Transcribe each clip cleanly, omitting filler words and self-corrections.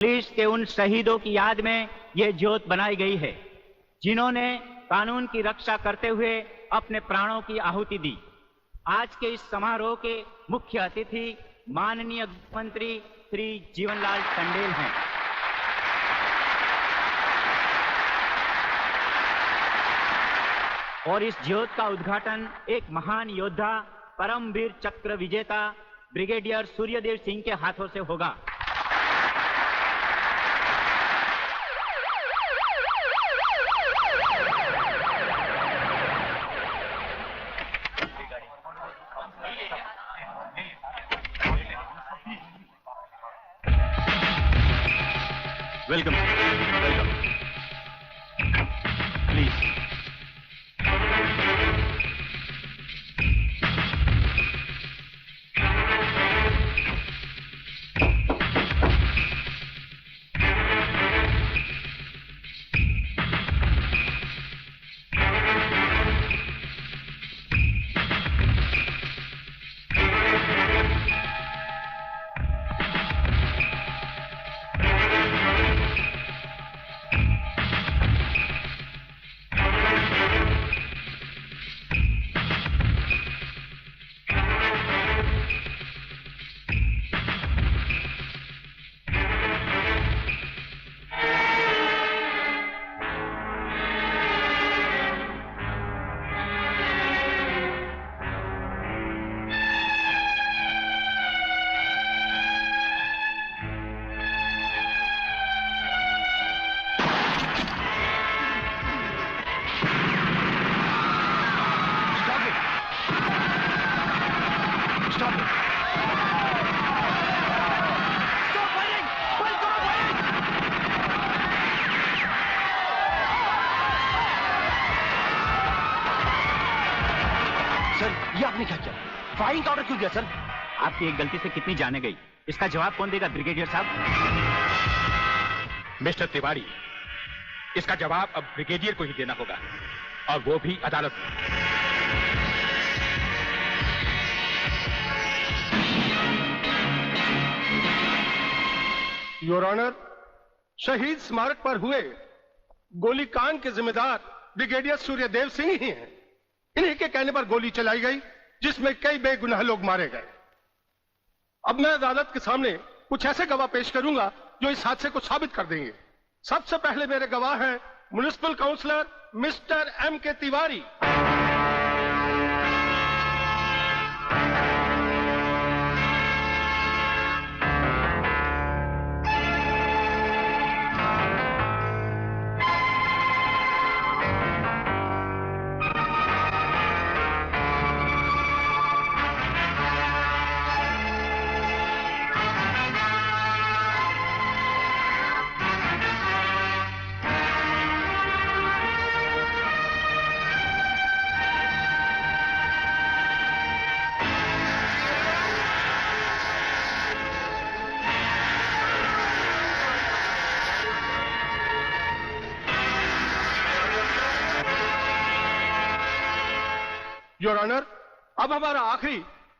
Police के उन शहीदों की याद में ये ज्योत बनाई गई है जिन्होंने कानून की रक्षा करते हुए अपने प्राणों की आहुति दी। आज के इस समारोह के मुख्य अतिथि माननीय मंत्री श्री जीवनलाल टंडेल हैं। और इस ज्योत का उद्घाटन एक महान योद्धा परमवीर चक्र विजेता ब्रिगेडियर सूर्यदेव सिंह के हाथों से होगा। Welcome, welcome. प्लीज। फायरिंग का ऑर्डर क्यों दिया सर? आपकी एक गलती से कितनी जाने गई, इसका जवाब कौन देगा ब्रिगेडियर साहब? मिस्टर तिवारी, इसका जवाब अब ब्रिगेडियर को ही देना होगा, और वो भी अदालत में। योर ऑनर, शहीद स्मारक पर हुए गोलीकांड के जिम्मेदार ब्रिगेडियर सूर्यदेव सिंह ही हैं। इन्हीं के कहने पर गोली चलाई गई जिसमें कई बेगुनाह लोग मारे गए। अब मैं अदालत के सामने कुछ ऐसे गवाह पेश करूंगा जो इस हादसे को साबित कर देंगे। सबसे पहले मेरे गवाह हैं municipal councillor mister M.K. Tiwari. Your honour, अब हमारा आखिरी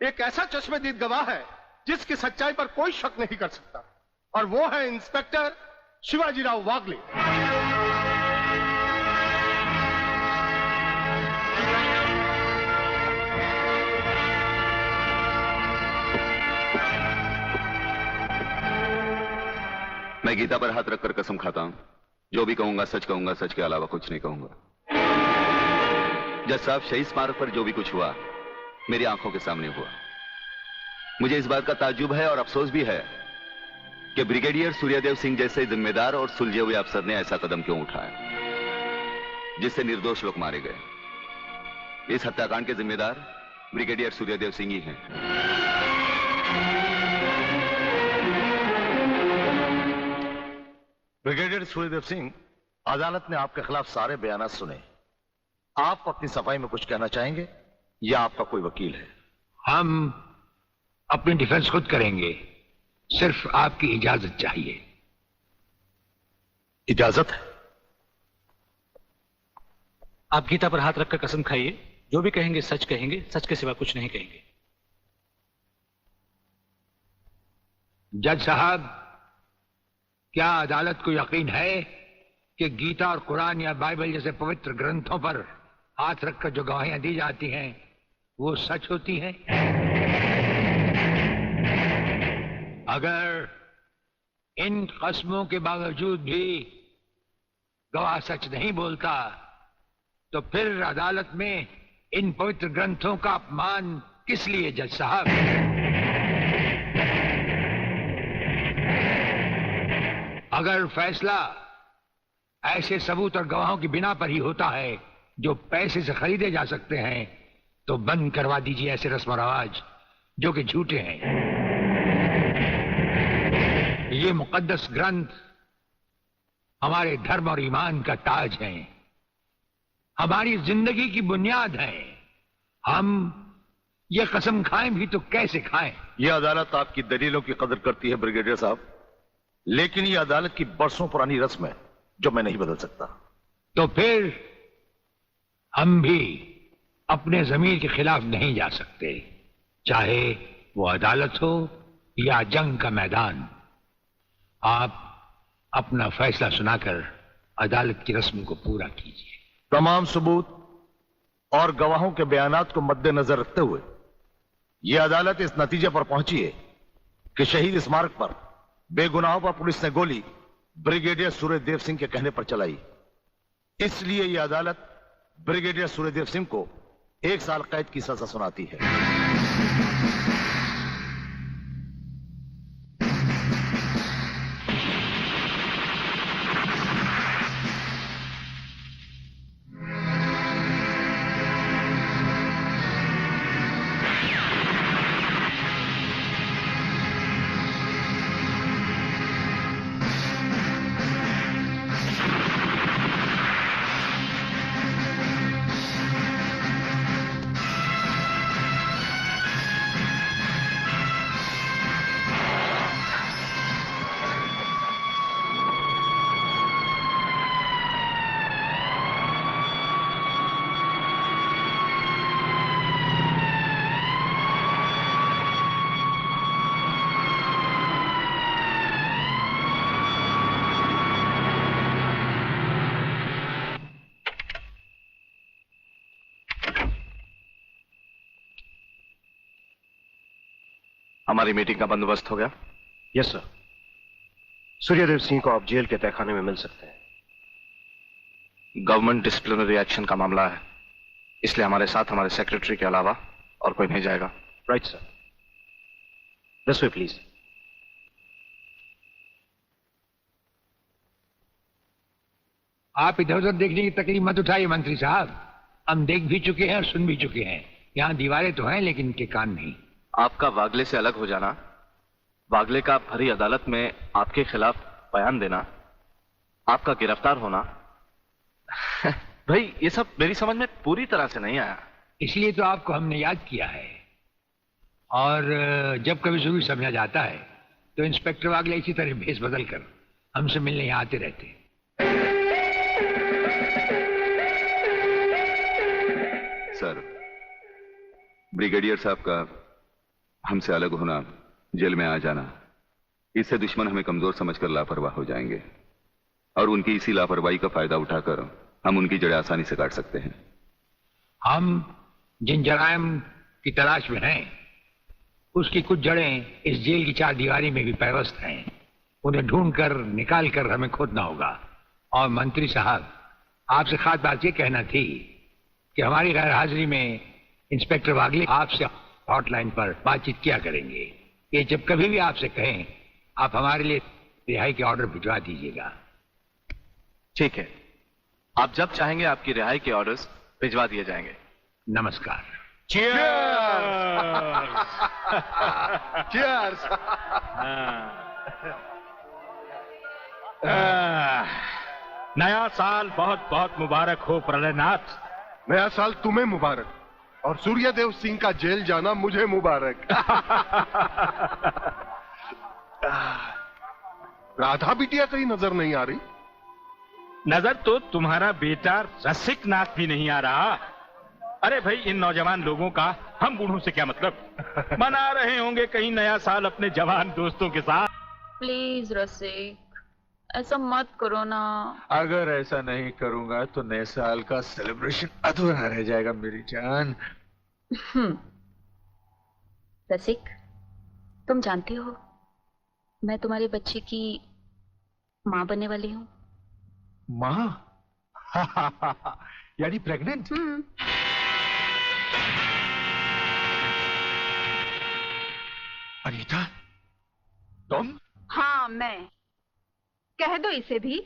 एक ऐसा चश्मदीद गवाह है जिसकी सच्चाई पर कोई शक नहीं कर सकता, और वो है इंस्पेक्टर शिवाजीराव वागले। मैं गीता पर हाथ रखकर कसम खाता हूं, जो भी कहूंगा सच कहूंगा, सच के अलावा कुछ नहीं कहूंगा। जज साहब, शहीद स्मारक पर जो भी कुछ हुआ मेरी आंखों के सामने हुआ। मुझे इस बात का ताज्जुब है और अफसोस भी है कि ब्रिगेडियर सूर्यदेव सिंह जैसे जिम्मेदार और सुलझे हुए अफसर ने ऐसा कदम क्यों उठाया जिससे निर्दोष लोग मारे गए। इस हत्याकांड के जिम्मेदार ब्रिगेडियर सूर्यदेव सिंह ही हैं। ब्रिगेडियर सूर्यदेव सिंह, अदालत ने आपके खिलाफ सारे बयान सुने। आप अपनी सफाई में कुछ कहना चाहेंगे या आपका कोई वकील है? हम अपनी डिफेंस खुद करेंगे, सिर्फ आपकी इजाजत चाहिए। इजाजत है? आप गीता पर हाथ रखकर कसम खाइए, जो भी कहेंगे सच कहेंगे, सच के सिवा कुछ नहीं कहेंगे। जज साहब, क्या अदालत को यकीन है कि गीता और कुरान या बाइबल जैसे पवित्र ग्रंथों पर हाथ रखकर जो गवाहियां दी जाती हैं वो सच होती हैं? अगर इन कस्मों के बावजूद भी गवाह सच नहीं बोलता तो फिर अदालत में इन पवित्र ग्रंथों का अपमान किस लिए, जज साहब? अगर फैसला ऐसे सबूत और गवाहों की बिना पर ही होता है जो पैसे से खरीदे जा सकते हैं तो बंद करवा दीजिए ऐसे रस्म रवाज जो कि झूठे हैं। ये मुकद्दस ग्रंथ हमारे धर्म और ईमान का ताज है, हमारी जिंदगी की बुनियाद है। हम ये कसम खाएं भी तो कैसे खाएं? यह अदालत आपकी दलीलों की कदर करती है ब्रिगेडियर साहब, लेकिन यह अदालत की बरसों पुरानी रस्म है जो मैं नहीं बदल सकता। तो फिर हम भी अपने जमीर के खिलाफ नहीं जा सकते, चाहे वो अदालत हो या जंग का मैदान। आप अपना फैसला सुनाकर अदालत की रस्म को पूरा कीजिए। तमाम सबूत और गवाहों के बयानात को मद्देनजर रखते हुए यह अदालत इस नतीजे पर पहुंची है कि शहीद स्मारक पर बेगुनाहों पर पुलिस ने गोली ब्रिगेडियर सूर्यदेव सिंह के कहने पर चलाई। इसलिए यह अदालत ब्रिगेडियर सूर्यदेव सिंह को 1 साल कैद की सजा सुनाती है। हमारी मीटिंग का बंदोबस्त हो गया? Yes sir. सूर्यदेव सिंह को आप जेल के तहखाने में मिल सकते हैं। गवर्नमेंट डिसिप्लिनरी एक्शन का मामला है, इसलिए हमारे साथ हमारे सेक्रेटरी के अलावा और कोई नहीं जाएगा। Right sir. This way please. आप इधर उधर देखने की तकलीफ मत उठाइए मंत्री साहब, हम देख भी चुके हैं और सुन भी चुके हैं। यहाँ दीवारें तो हैं लेकिन इनके कान नहीं। आपका वागले से अलग हो जाना, वागले का भरी अदालत में आपके खिलाफ बयान देना, आपका गिरफ्तार होना भाई ये सब मेरी समझ में पूरी तरह से नहीं आया। इसलिए तो आपको हमने याद किया है, और जब कभी जरूरी समझा जाता है तो इंस्पेक्टर वागले इसी तरह भेस बदल कर हमसे मिलने यहाँ आते रहते हैं। सर, ब्रिगेडियर साहब का हमसे अलग होना, जेल में आ जाना, इससे दुश्मन हमें कमजोर समझकर लापरवाह हो जाएंगे और उनकी इसी लापरवाही का फायदा उठाकर हम उनकी जड़ें आसानी से काट सकते हैं। हम जिन जराइम की तलाश में हैं उसकी कुछ जड़ें इस जेल की 4 दीवारी में भी पैवस्त हैं। उन्हें ढूंढकर निकाल कर हमें खोदना होगा। और मंत्री साहब, आपसे खास बात ये कहना थी कि हमारी गैर हाजिरी में इंस्पेक्टर वागले आपसे हॉटलाइन पर बातचीत किया करेंगे। ये जब कभी भी आपसे कहें आप हमारे लिए रिहाई के ऑर्डर भिजवा दीजिएगा। ठीक है, आप जब चाहेंगे आपकी रिहाई के ऑर्डर्स भिजवा दिए जाएंगे। नमस्कार। Cheers! नया साल बहुत बहुत मुबारक हो प्रलयनाथ। नया साल तुम्हें मुबारक और सूर्यदेव सिंह का जेल जाना मुझे मुबारक। राधा बिटिया कहीं नजर नहीं आ रही। नजर तो तुम्हारा बेटा रसिक नाथ भी नहीं आ रहा। अरे भाई, इन नौजवान लोगों का हम बूढ़ों से क्या मतलब? मना रहे होंगे कहीं नया साल अपने जवान दोस्तों के साथ। प्लीज रसिक, ऐसा मत करो ना। अगर ऐसा नहीं करूंगा तो नए साल का सेलिब्रेशन अधूरा रह जाएगा मेरी जान। रसिक, तुम जानते हो मैं तुम्हारे बच्चे की माँ बनने वाली हूँ। माँ? यानी प्रेग्नेंट? अनीता, तुम? हाँ मैं। कह दो इसे भी,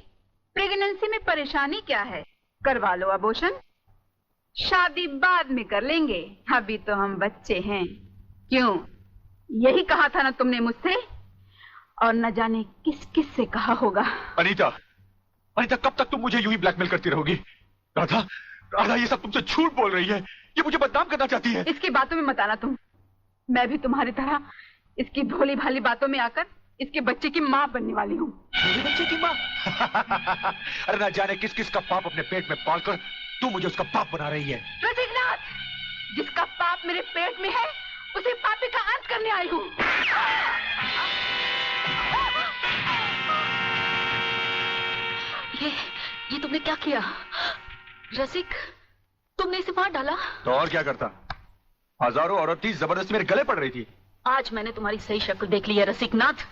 प्रेगनेंसी में परेशानी क्या है, करवा लो अबॉर्शन, शादी बाद में कर लेंगे, अभी तो हम बच्चे हैं। क्यों, यही कहा था ना तुमने मुझसे, और न जाने किस किस से कहा होगा। अनीता, अनीता कब तक तुम मुझे यूं ही ब्लैकमेल करती रहोगी? राधा, राधा ये सब तुमसे झूठ बोल रही है, ये मुझे बदनाम करना चाहती है। इसकी बातों में मत आना तुम, मैं भी तुम्हारी तरह इसकी भोली भाली बातों में आकर इसके बच्चे की माँ बनने वाली हूँ। मेरे बच्चे की माँ? अरे ना जाने किस किस का पाप अपने पेट में पालकर तू मुझे उसका पाप बना रही है। रसिकनाथ, जिसका पाप मेरे पेट में है उसे पापी का अंत करने आई हूँ। ये तुमने क्या किया? रसिक, तुमने इसे मार डाला? तो और क्या करता? हजारों औरतें जबरदस्ती मेरे गले पड़ रही थी। आज मैंने तुम्हारी सही शक्ल देख ली है रसिकनाथ।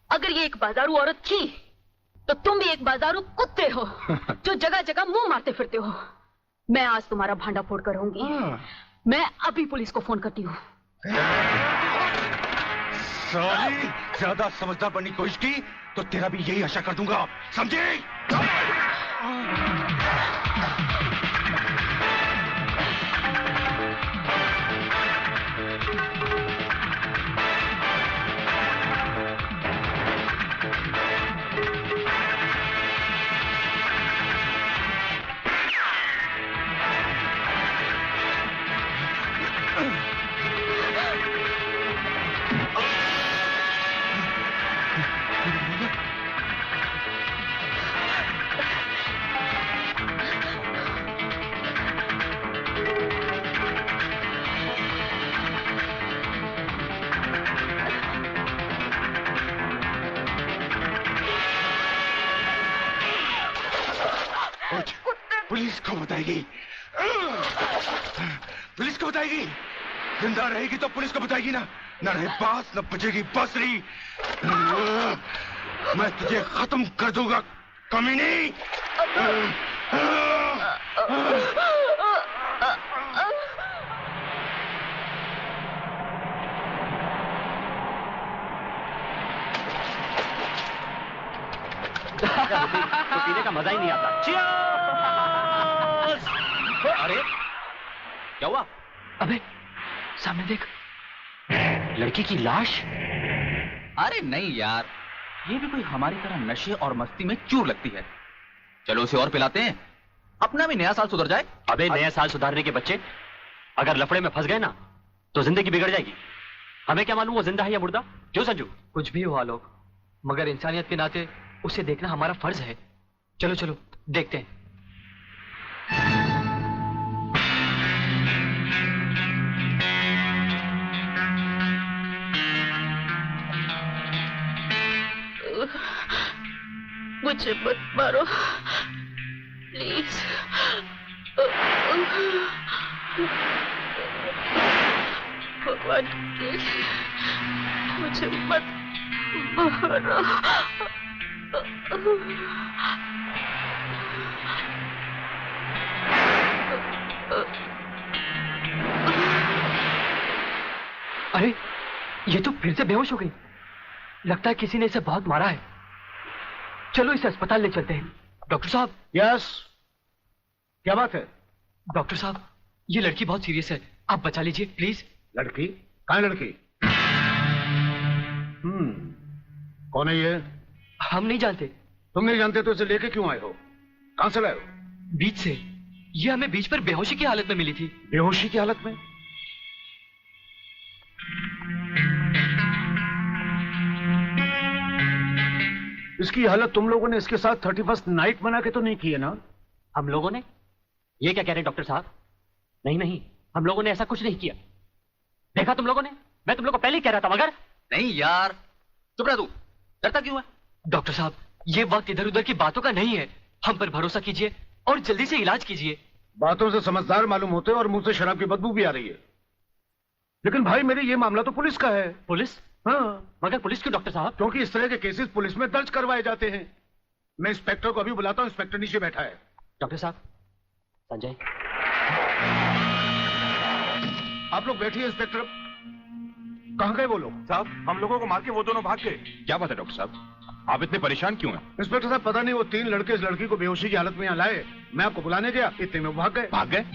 अगर ये एक बाजारू औरत थी तो तुम भी एक बाजारू कुत्ते हो जो जगह जगह मुंह मारते फिरते हो। मैं आज तुम्हारा भांडा फोड़ कर रहूंगी। मैं अभी पुलिस को फोन करती हूँ। साली, ज्यादा समझदार बनने की कोशिश की तो तेरा भी यही आशा कर दूंगा, समझे? पुलिस को बताएगी, पुलिस को बताएगी। जिंदा रहेगी तो पुलिस को बताएगी ना, न रहे पास न बचेगी बांसुरी। मैं तुझे खत्म कर दूंगा कमीनी। तो पीने का मजा ही नहीं आता। अरे क्या हुआ? अबे सामने देख, लड़की की लाश। अरे नहीं यार, ये भी कोई हमारी तरह नशे और मस्ती में चूर लगती है। चलो उसे और पिलाते हैं, अपना भी नया साल सुधर जाए। अबे नया साल सुधारने के बच्चे अगर लफड़े में फंस गए ना तो जिंदगी बिगड़ जाएगी। हमें क्या मालूम वो जिंदा है या मुर्दा? क्यों संजू? कुछ भी हुआ लोग, मगर इंसानियत के नाते उसे देखना हमारा फर्ज है। चलो चलो देखते हैं। मुझे मत मारो प्लीज। भगवान प्लीज मुझे मत मारो। अरे ये तो फिर से बेहोश हो गई। लगता है किसी ने इसे बहुत मारा है। चलो इसे अस्पताल ले चलते हैं। डॉक्टर साहब। यस, क्या बात है? डॉक्टर साहब, ये लड़की बहुत सीरियस है, आप बचा लीजिए प्लीज। लड़की? कहाँ है लड़की? कौन है ये? हम नहीं जानते। तुम नहीं जानते तो इसे लेके क्यों आए हो? कहां से लाए हो? बीच से। ये हमें बीच पर बेहोशी की हालत में मिली थी। बेहोशी की हालत में? इसकी हालत तुम लोगों ने इसके साथ 31st नाइट बना के तो नहीं की है ना? हम लोगों ने? ये क्या कह रहे हैं डॉक्टर साहब? नहीं नहीं, हम लोगों ने ऐसा कुछ नहीं किया। देखा तुम लोगों ने? मैं तुम लोगों को पहले ही कह रहा था। मगर नहीं यार, चुप रह तू, डरता क्यों है? डॉक्टर साहब, ये वक्त इधर उधर की बातों का नहीं है। हम पर भरोसा कीजिए और जल्दी से इलाज कीजिए। बातों से समझदार मालूम होते और मुंह से शराब की बदबू भी आ रही है। लेकिन भाई मेरे ये मामला तो पुलिस का है। पुलिस? हाँ। मगर पुलिस क्यों डॉक्टर साहब? क्योंकि इस तरह के केसेस पुलिस में दर्ज करवाए जाते हैं। मैं इंस्पेक्टर को अभी बुलाता हूँ। इंस्पेक्टर नीचे बैठा है। डॉक्टर साहब, संजय। आप लोग बैठिए। इंस्पेक्टर, कहाँ गए वो लोग? साहब, हम लोगों को मार के वो दोनों भाग गए। क्या बात है डॉक्टर साहब, आप इतने परेशान क्यों हैं? इंस्पेक्टर साहब, पता नहीं वो 3 लड़के इस लड़की को बेहोशी की हालत में यहाँ लाए। मैं आपको बुलाने गया, इतने में वो भाग गए। भाग गए?